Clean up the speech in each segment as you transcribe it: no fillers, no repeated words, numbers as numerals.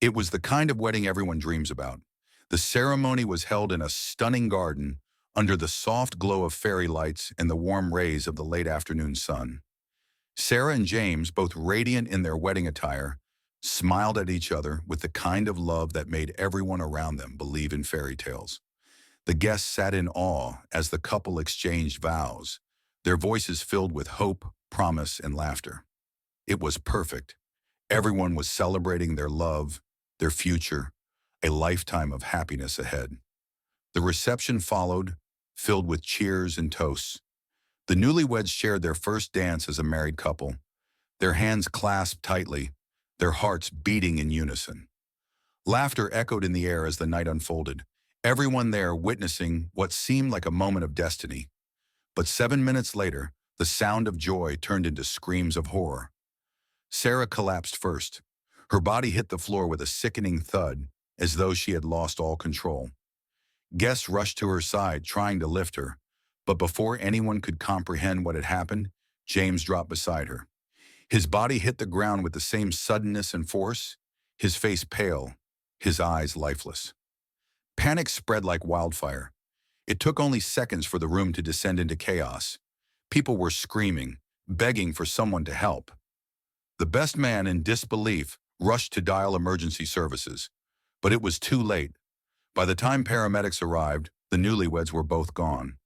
It was the kind of wedding everyone dreams about. The ceremony was held in a stunning garden under the soft glow of fairy lights and the warm rays of the late afternoon sun. Sarah and James, both radiant in their wedding attire, smiled at each other with the kind of love that made everyone around them believe in fairy tales. The guests sat in awe as the couple exchanged vows, their voices filled with hope, promise, and laughter. It was perfect. Everyone was celebrating their love, their future, a lifetime of happiness ahead. The reception followed, filled with cheers and toasts. The newlyweds shared their first dance as a married couple, their hands clasped tightly, their hearts beating in unison. Laughter echoed in the air as the night unfolded, everyone there witnessing what seemed like a moment of destiny. But 7 minutes later, the sound of joy turned into screams of horror. Sarah collapsed first. Her body hit the floor with a sickening thud, as though she had lost all control. Guests rushed to her side, trying to lift her, but before anyone could comprehend what had happened, James dropped beside her. His body hit the ground with the same suddenness and force, his face pale, his eyes lifeless. Panic spread like wildfire. It took only seconds for the room to descend into chaos. People were screaming, begging for someone to help. The best man, in disbelief, rushed to dial emergency services, but it was too late. By the time paramedics arrived, the newlyweds were both gone.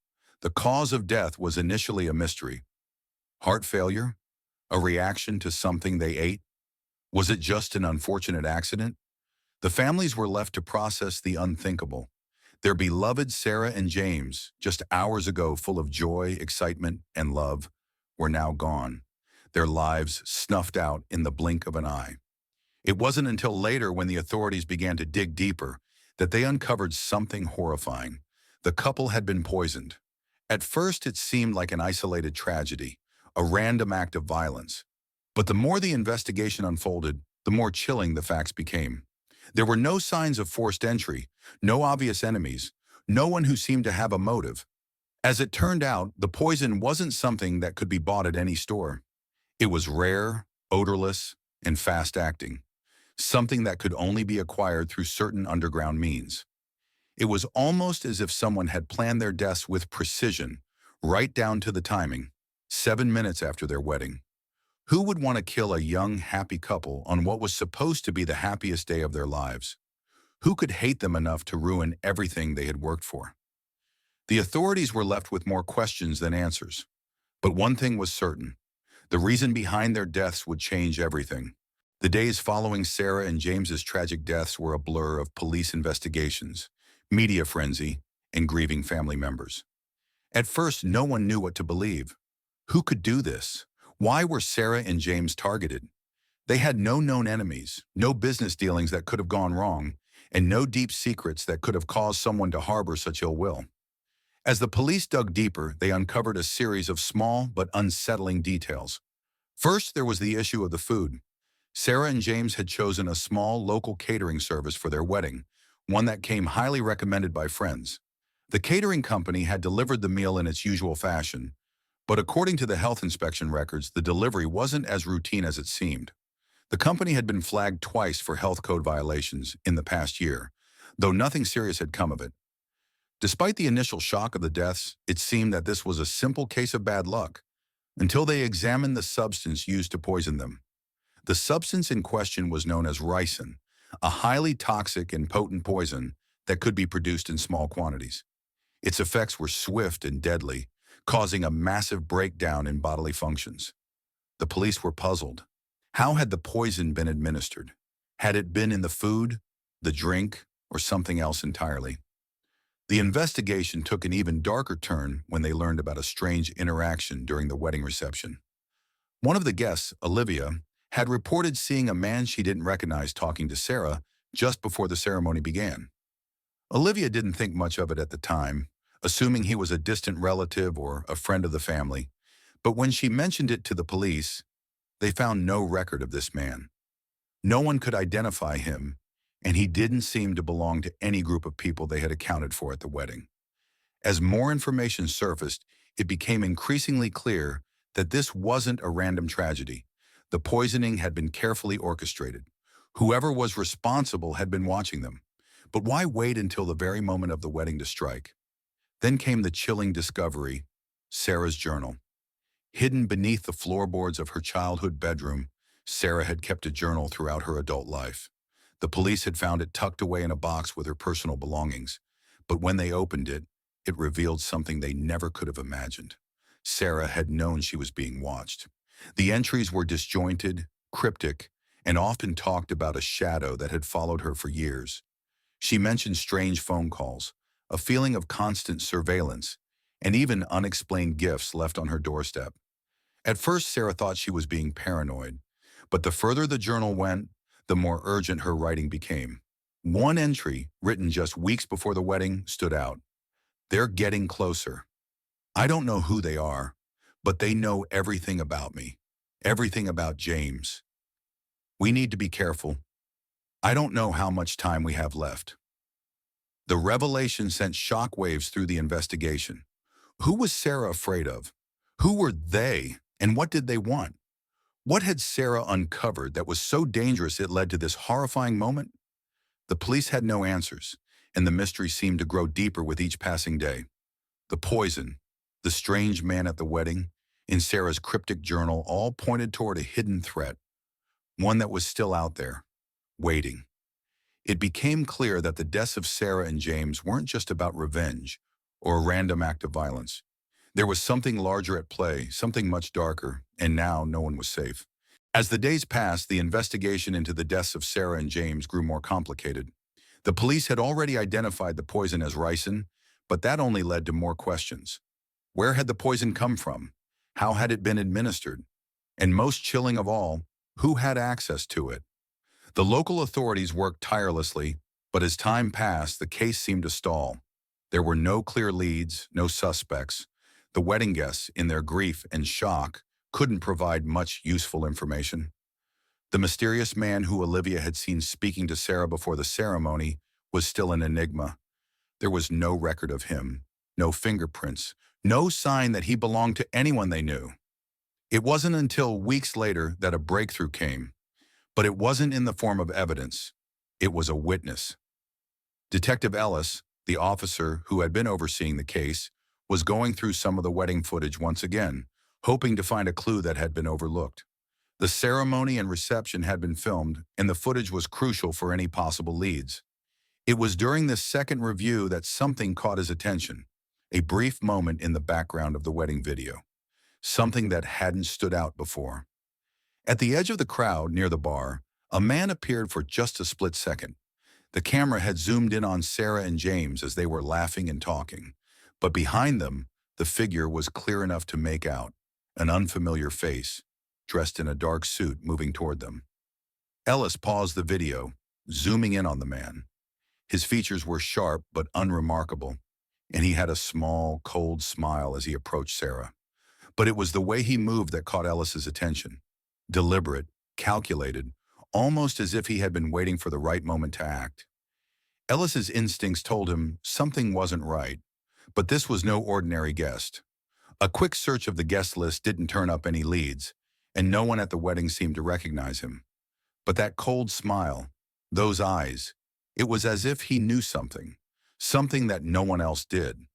The cause of death was initially a mystery. Heart failure? A reaction to something they ate? Was it just an unfortunate accident? The families were left to process the unthinkable. Their beloved Sarah and James, just hours ago full of joy, excitement, and love, were now gone, their lives snuffed out in the blink of an eye. It wasn't until later, when the authorities began to dig deeper, that they uncovered something horrifying. The couple had been poisoned. At first, it seemed like an isolated tragedy, a random act of violence. But the more the investigation unfolded, the more chilling the facts became. There were no signs of forced entry, no obvious enemies, no one who seemed to have a motive. As it turned out, the poison wasn't something that could be bought at any store. It was rare, odorless, and fast-acting, something that could only be acquired through certain underground means. It was almost as if someone had planned their deaths with precision, right down to the timing, 7 minutes after their wedding. Who would want to kill a young, happy couple on what was supposed to be the happiest day of their lives? Who could hate them enough to ruin everything they had worked for? The authorities were left with more questions than answers. But one thing was certain: the reason behind their deaths would change everything. The days following Sarah and James's tragic deaths were a blur of police investigations, media frenzy, and grieving family members. At first, no one knew what to believe. Who could do this? Why were Sarah and James targeted? They had no known enemies, no business dealings that could have gone wrong, and no deep secrets that could have caused someone to harbor such ill will. As the police dug deeper, they uncovered a series of small but unsettling details. First, there was the issue of the food. Sarah and James had chosen a small local catering service for their wedding, one that came highly recommended by friends. The catering company had delivered the meal in its usual fashion, but according to the health inspection records, the delivery wasn't as routine as it seemed. The company had been flagged twice for health code violations in the past year, though nothing serious had come of it. Despite the initial shock of the deaths, it seemed that this was a simple case of bad luck, until they examined the substance used to poison them. The substance in question was known as ricin, a highly toxic and potent poison that could be produced in small quantities. Its effects were swift and deadly, causing a massive breakdown in bodily functions. The police were puzzled. How had the poison been administered? Had it been in the food, the drink, or something else entirely? The investigation took an even darker turn when they learned about a strange interaction during the wedding reception. One of the guests, Olivia, had reported seeing a man she didn't recognize talking to Sarah just before the ceremony began. Olivia didn't think much of it at the time, assuming he was a distant relative or a friend of the family, but when she mentioned it to the police, they found no record of this man. No one could identify him, and he didn't seem to belong to any group of people they had accounted for at the wedding. As more information surfaced, it became increasingly clear that this wasn't a random tragedy. The poisoning had been carefully orchestrated. Whoever was responsible had been watching them. But why wait until the very moment of the wedding to strike? Then came the chilling discovery: Sarah's journal. Hidden beneath the floorboards of her childhood bedroom, Sarah had kept a journal throughout her adult life. The police had found it tucked away in a box with her personal belongings. But when they opened it, it revealed something they never could have imagined. Sarah had known she was being watched. The entries were disjointed, cryptic, and often talked about a shadow that had followed her for years. She mentioned strange phone calls, a feeling of constant surveillance, and even unexplained gifts left on her doorstep. At first, Sarah thought she was being paranoid, but the further the journal went, the more urgent her writing became. One entry, written just weeks before the wedding, stood out. "They're getting closer. I don't know who they are, but they know everything about me, everything about James. We need to be careful. I don't know how much time we have left." The revelation sent shockwaves through the investigation. Who was Sarah afraid of? Who were they, and what did they want? What had Sarah uncovered that was so dangerous it led to this horrifying moment? The police had no answers, and the mystery seemed to grow deeper with each passing day. The poison, the strange man at the wedding, in Sarah's cryptic journal all pointed toward a hidden threat, one that was still out there, waiting. It became clear that the deaths of Sarah and James weren't just about revenge or a random act of violence. There was something larger at play, something much darker, and now no one was safe. As the days passed, the investigation into the deaths of Sarah and James grew more complicated. The police had already identified the poison as ricin, but that only led to more questions. Where had the poison come from? How had it been administered? And most chilling of all, who had access to it? The local authorities worked tirelessly, but as time passed, the case seemed to stall. There were no clear leads, no suspects. The wedding guests, in their grief and shock, couldn't provide much useful information. The mysterious man who Olivia had seen speaking to Sarah before the ceremony was still an enigma. There was no record of him, no fingerprints, no sign that he belonged to anyone they knew. It wasn't until weeks later that a breakthrough came, but it wasn't in the form of evidence. It was a witness. Detective Ellis, the officer who had been overseeing the case, was going through some of the wedding footage once again, hoping to find a clue that had been overlooked. The ceremony and reception had been filmed, and the footage was crucial for any possible leads. It was during this second review that something caught his attention, a brief moment in the background of the wedding video, something that hadn't stood out before. At the edge of the crowd near the bar, a man appeared for just a split second. The camera had zoomed in on Sarah and James as they were laughing and talking, but behind them, the figure was clear enough to make out, an unfamiliar face, dressed in a dark suit, moving toward them. Ellis paused the video, zooming in on the man. His features were sharp but unremarkable, and he had a small, cold smile as he approached Sarah. But it was the way he moved that caught Ellis's attention. Deliberate, calculated, almost as if he had been waiting for the right moment to act. Ellis's instincts told him something wasn't right, but this was no ordinary guest. A quick search of the guest list didn't turn up any leads, and no one at the wedding seemed to recognize him. But that cold smile, those eyes, it was as if he knew something, something that no one else did.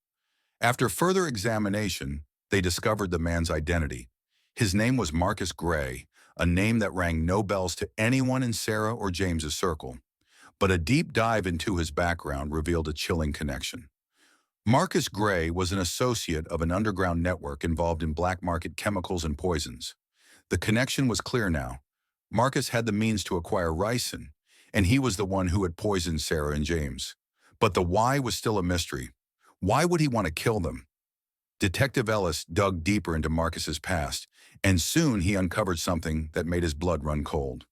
After further examination, they discovered the man's identity. His name was Marcus Gray, a name that rang no bells to anyone in Sarah or James's circle. But a deep dive into his background revealed a chilling connection. Marcus Gray was an associate of an underground network involved in black market chemicals and poisons. The connection was clear now. Marcus had the means to acquire ricin, and he was the one who had poisoned Sarah and James. But the why was still a mystery. Why would he want to kill them? Detective Ellis dug deeper into Marcus's past, and soon he uncovered something that made his blood run cold.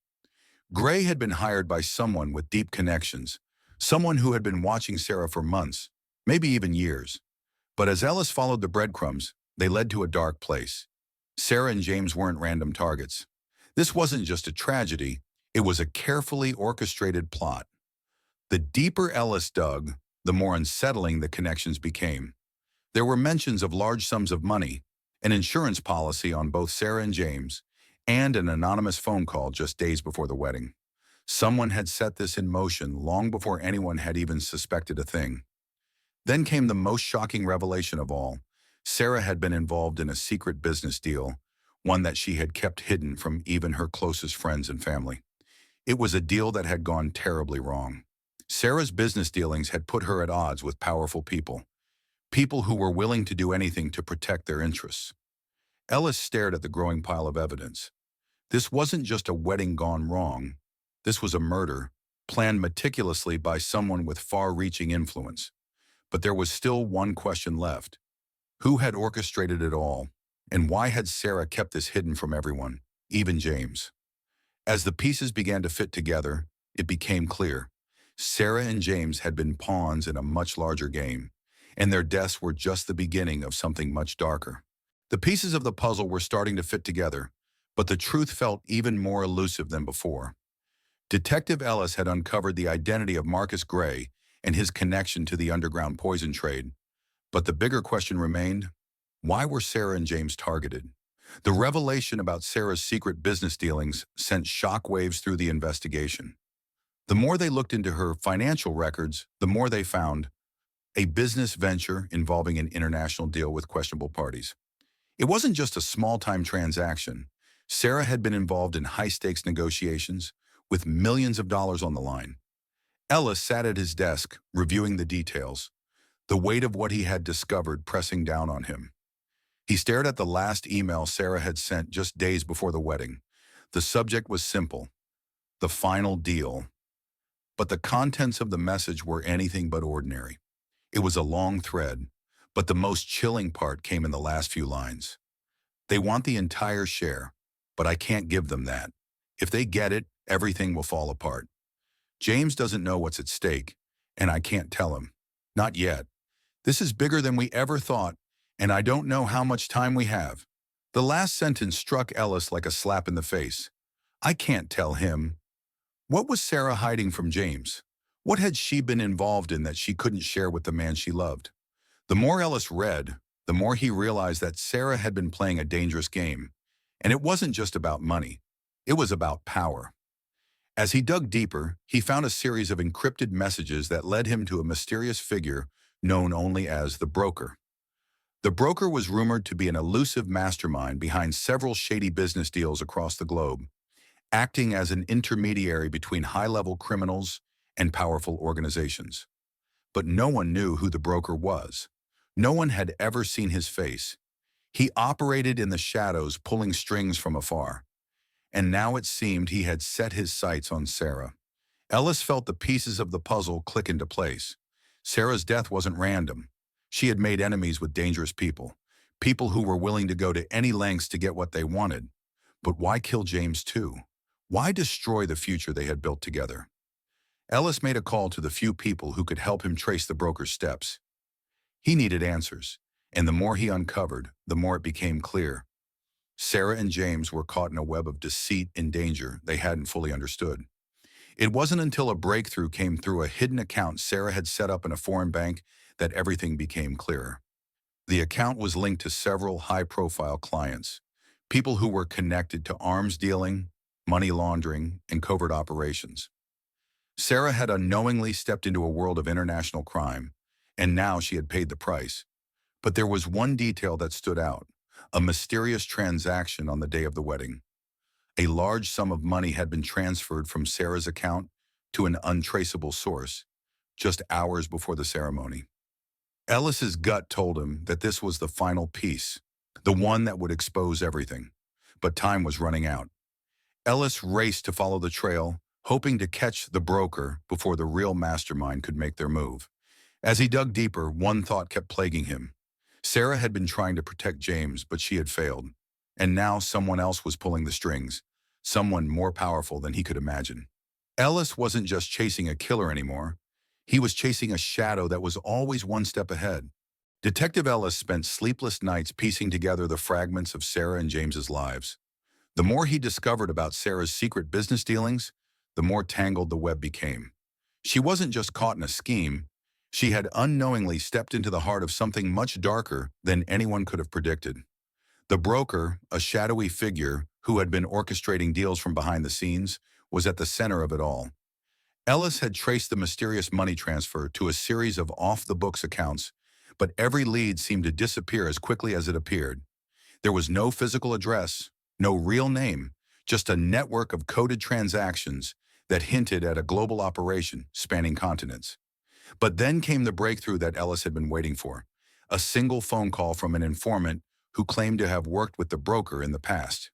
Gray had been hired by someone with deep connections, someone who had been watching Sarah for months, maybe even years. But as Ellis followed the breadcrumbs, they led to a dark place. Sarah and James weren't random targets. This wasn't just a tragedy, it was a carefully orchestrated plot. The deeper Ellis dug, the more unsettling the connections became. There were mentions of large sums of money, an insurance policy on both Sarah and James, and an anonymous phone call just days before the wedding. Someone had set this in motion long before anyone had even suspected a thing. Then came the most shocking revelation of all. Sarah had been involved in a secret business deal, one that she had kept hidden from even her closest friends and family. It was a deal that had gone terribly wrong. Sarah's business dealings had put her at odds with powerful people, people who were willing to do anything to protect their interests. Ellis stared at the growing pile of evidence. This wasn't just a wedding gone wrong. This was a murder, planned meticulously by someone with far-reaching influence. But there was still one question left. Who had orchestrated it all? And why had Sarah kept this hidden from everyone, even James? As the pieces began to fit together, it became clear. Sarah and James had been pawns in a much larger game, and their deaths were just the beginning of something much darker. The pieces of the puzzle were starting to fit together, but the truth felt even more elusive than before. Detective Ellis had uncovered the identity of Marcus Gray and his connection to the underground poison trade. But the bigger question remained, why were Sarah and James targeted? The revelation about Sarah's secret business dealings sent shockwaves through the investigation. The more they looked into her financial records, the more they found a business venture involving an international deal with questionable parties. It wasn't just a small-time transaction. Sarah had been involved in high-stakes negotiations with millions of dollars on the line. Ellis sat at his desk, reviewing the details, the weight of what he had discovered pressing down on him. He stared at the last email Sarah had sent just days before the wedding. The subject was simple, the final deal. But the contents of the message were anything but ordinary. It was a long thread, but the most chilling part came in the last few lines. They want the entire share, but I can't give them that. If they get it, everything will fall apart. James doesn't know what's at stake, and I can't tell him. Not yet. This is bigger than we ever thought, and I don't know how much time we have. The last sentence struck Ellis like a slap in the face. I can't tell him. What was Sarah hiding from James? What had she been involved in that she couldn't share with the man she loved? The more Ellis read, the more he realized that Sarah had been playing a dangerous game. And it wasn't just about money. It was about power. As he dug deeper, he found a series of encrypted messages that led him to a mysterious figure known only as the broker. The broker was rumored to be an elusive mastermind behind several shady business deals across the globe, acting as an intermediary between high-level criminals and powerful organizations. But no one knew who the broker was. No one had ever seen his face. He operated in the shadows, pulling strings from afar. And now it seemed he had set his sights on Sarah. Ellis felt the pieces of the puzzle click into place. Sarah's death wasn't random. She had made enemies with dangerous people, people who were willing to go to any lengths to get what they wanted. But why kill James too? Why destroy the future they had built together? Ellis made a call to the few people who could help him trace the broker's steps. He needed answers, and the more he uncovered, the more it became clear. Sarah and James were caught in a web of deceit and danger they hadn't fully understood. It wasn't until a breakthrough came through a hidden account Sarah had set up in a foreign bank that everything became clearer. The account was linked to several high-profile clients, people who were connected to arms dealing, money laundering, and covert operations. Sarah had unknowingly stepped into a world of international crime, and now she had paid the price. But there was one detail that stood out, a mysterious transaction on the day of the wedding. A large sum of money had been transferred from Sarah's account to an untraceable source, just hours before the ceremony. Ellis's gut told him that this was the final piece, the one that would expose everything. But time was running out. Ellis raced to follow the trail, hoping to catch the broker before the real mastermind could make their move. As he dug deeper, one thought kept plaguing him. Sarah had been trying to protect James, but she had failed. And now someone else was pulling the strings, someone more powerful than he could imagine. Ellis wasn't just chasing a killer anymore. He was chasing a shadow that was always one step ahead. Detective Ellis spent sleepless nights piecing together the fragments of Sarah and James's lives. The more he discovered about Sarah's secret business dealings, the more tangled the web became. She wasn't just caught in a scheme. She had unknowingly stepped into the heart of something much darker than anyone could have predicted. The broker, a shadowy figure who had been orchestrating deals from behind the scenes, was at the center of it all. Ellis had traced the mysterious money transfer to a series of off-the-books accounts, but every lead seemed to disappear as quickly as it appeared. There was no physical address, no real name, just a network of coded transactions that hinted at a global operation spanning continents. But then came the breakthrough that Ellis had been waiting for, a single phone call from an informant who claimed to have worked with the broker in the past.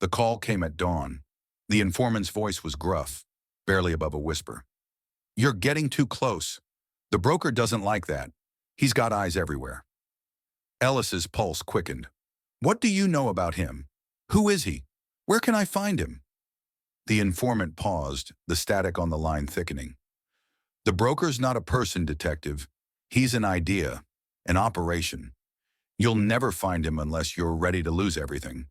The call came at dawn. The informant's voice was gruff, barely above a whisper. "You're getting too close. The broker doesn't like that. He's got eyes everywhere." Ellis's pulse quickened. "What do you know about him? Who is he? Where can I find him?" The informant paused, the static on the line thickening. "The broker's not a person, detective. He's an idea, an operation. You'll never find him unless you're ready to lose everything."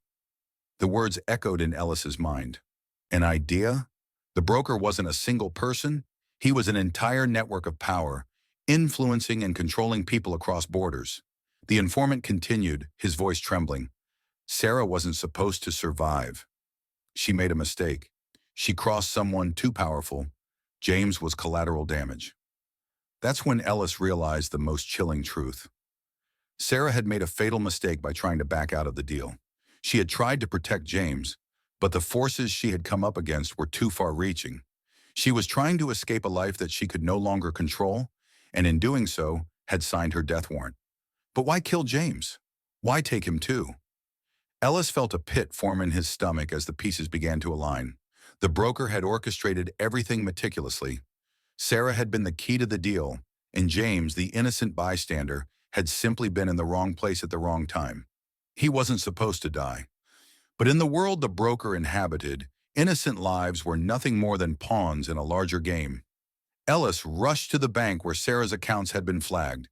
The words echoed in Ellis's mind. An idea? The broker wasn't a single person. He was an entire network of power, influencing and controlling people across borders. The informant continued, his voice trembling. "Sarah wasn't supposed to survive. She made a mistake. She crossed someone too powerful. James was collateral damage." That's when Ellis realized the most chilling truth. Sarah had made a fatal mistake by trying to back out of the deal. She had tried to protect James, but the forces she had come up against were too far-reaching. She was trying to escape a life that she could no longer control, and in doing so, had signed her death warrant. But why kill James? Why take him too? Ellis felt a pit form in his stomach as the pieces began to align. The broker had orchestrated everything meticulously. Sarah had been the key to the deal, and James, the innocent bystander, had simply been in the wrong place at the wrong time. He wasn't supposed to die. But in the world the broker inhabited, innocent lives were nothing more than pawns in a larger game. Ellis rushed to the bank where Sarah's accounts had been flagged.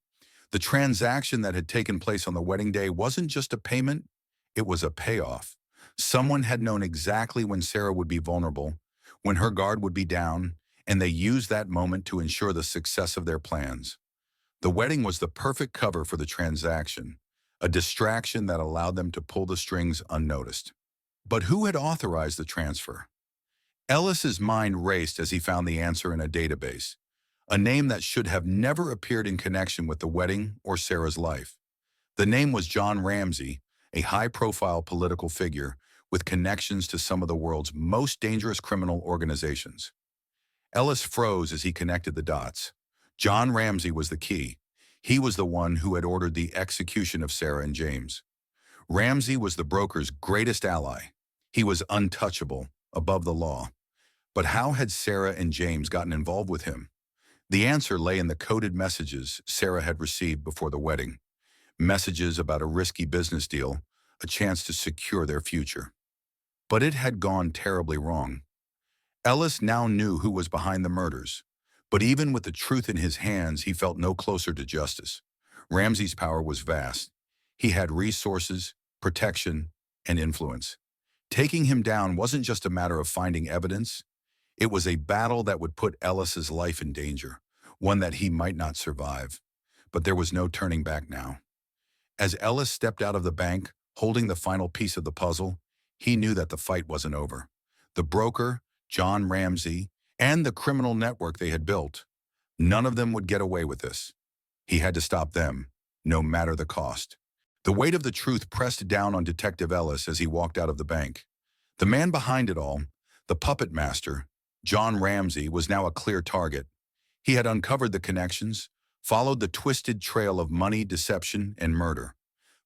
The transaction that had taken place on the wedding day wasn't just a payment, it was a payoff. Someone had known exactly when Sarah would be vulnerable, when her guard would be down, and they used that moment to ensure the success of their plans. The wedding was the perfect cover for the transaction, a distraction that allowed them to pull the strings unnoticed. But who had authorized the transfer? Ellis's mind raced as he found the answer in a database, a name that should have never appeared in connection with the wedding or Sarah's life. The name was John Ramsay, a high-profile political figure with connections to some of the world's most dangerous criminal organizations. Ellis froze as he connected the dots. John Ramsay was the key. He was the one who had ordered the execution of Sarah and James. Ramsay was the broker's greatest ally. He was untouchable, above the law. But how had Sarah and James gotten involved with him? The answer lay in the coded messages Sarah had received before the wedding. Messages about a risky business deal, a chance to secure their future. But it had gone terribly wrong. Ellis now knew who was behind the murders. But even with the truth in his hands, he felt no closer to justice. Ramsay's power was vast. He had resources, protection, and influence. Taking him down wasn't just a matter of finding evidence. It was a battle that would put Ellis's life in danger, one that he might not survive. But there was no turning back now. As Ellis stepped out of the bank, holding the final piece of the puzzle, he knew that the fight wasn't over. The broker, John Ramsay, and the criminal network they had built, none of them would get away with this. He had to stop them, no matter the cost. The weight of the truth pressed down on Detective Ellis as he walked out of the bank. The man behind it all, the puppet master, John Ramsay, was now a clear target. He had uncovered the connections, followed the twisted trail of money, deception, and murder.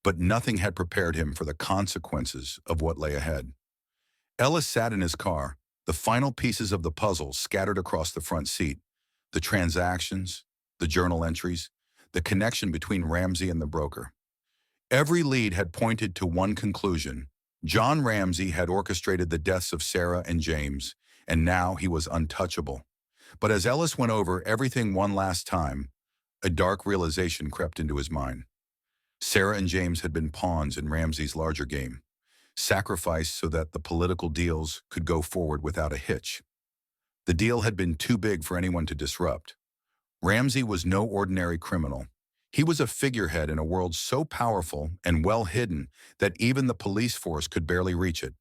But nothing had prepared him for the consequences of what lay ahead. Ellis sat in his car, the final pieces of the puzzle scattered across the front seat. The transactions, the journal entries, the connection between Ramsay and the broker. Every lead had pointed to one conclusion. John Ramsay had orchestrated the deaths of Sarah and James, and now he was untouchable. But as Ellis went over everything one last time, a dark realization crept into his mind. Sarah and James had been pawns in Ramsay's larger game, sacrificed so that the political deals could go forward without a hitch. The deal had been too big for anyone to disrupt. Ramsay was no ordinary criminal. He was a figurehead in a world so powerful and well hidden that even the police force could barely reach it.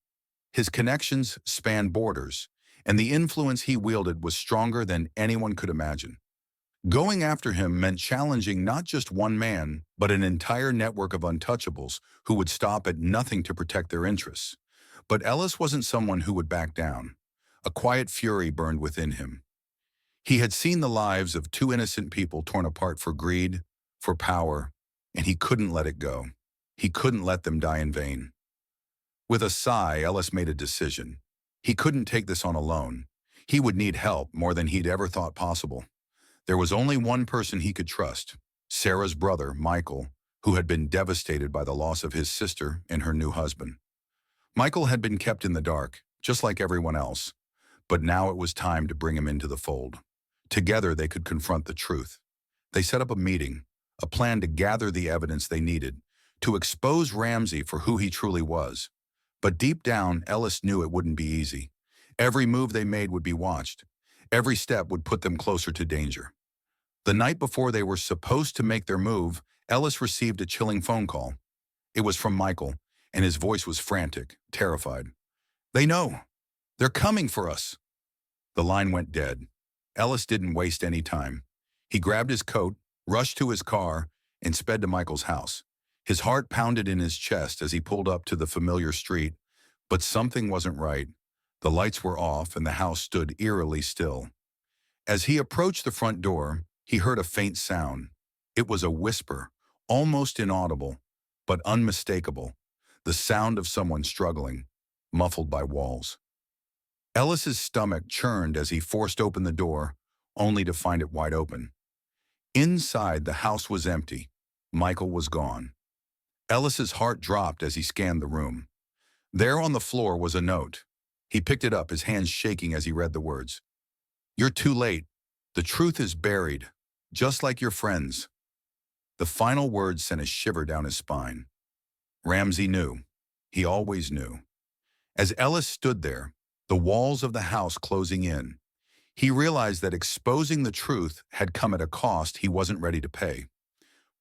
His connections spanned borders, and the influence he wielded was stronger than anyone could imagine. Going after him meant challenging not just one man, but an entire network of untouchables who would stop at nothing to protect their interests. But Ellis wasn't someone who would back down. A quiet fury burned within him. He had seen the lives of two innocent people torn apart for greed, for power, and he couldn't let it go. He couldn't let them die in vain. With a sigh, Ellis made a decision. He couldn't take this on alone. He would need help more than he'd ever thought possible. There was only one person he could trust, Sarah's brother, Michael, who had been devastated by the loss of his sister and her new husband. Michael had been kept in the dark, just like everyone else, but now it was time to bring him into the fold. Together they could confront the truth. They set up a meeting, a plan to gather the evidence they needed, to expose Ramsay for who he truly was. But deep down, Ellis knew it wouldn't be easy. Every move they made would be watched. Every step would put them closer to danger. The night before they were supposed to make their move, Ellis received a chilling phone call. It was from Michael, and his voice was frantic, terrified. "They know. They're coming for us." The line went dead. Ellis didn't waste any time. He grabbed his coat, rushed to his car, and sped to Michael's house. His heart pounded in his chest as he pulled up to the familiar street, but something wasn't right. The lights were off and the house stood eerily still. As he approached the front door, he heard a faint sound. It was a whisper, almost inaudible, but unmistakable, the sound of someone struggling, muffled by walls. Ellis's stomach churned as he forced open the door, only to find it wide open. Inside, the house was empty. Michael was gone. Ellis's heart dropped as he scanned the room. There on the floor was a note. He picked it up, his hands shaking as he read the words. "You're too late. The truth is buried, just like your friends." The final words sent a shiver down his spine. Ramsay knew. He always knew. As Ellis stood there, the walls of the house closing in, he realized that exposing the truth had come at a cost he wasn't ready to pay.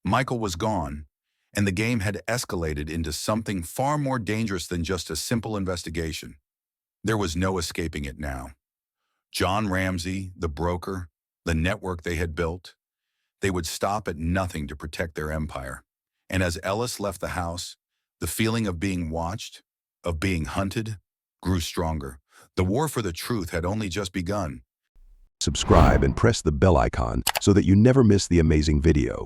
Michael was gone, and the game had escalated into something far more dangerous than just a simple investigation. There was no escaping it now. John Ramsay, the broker, the network they had built, they would stop at nothing to protect their empire. And as Ellis left the house, the feeling of being watched, of being hunted, grew stronger. The war for the truth had only just begun. Subscribe and press the bell icon so that you never miss the amazing video.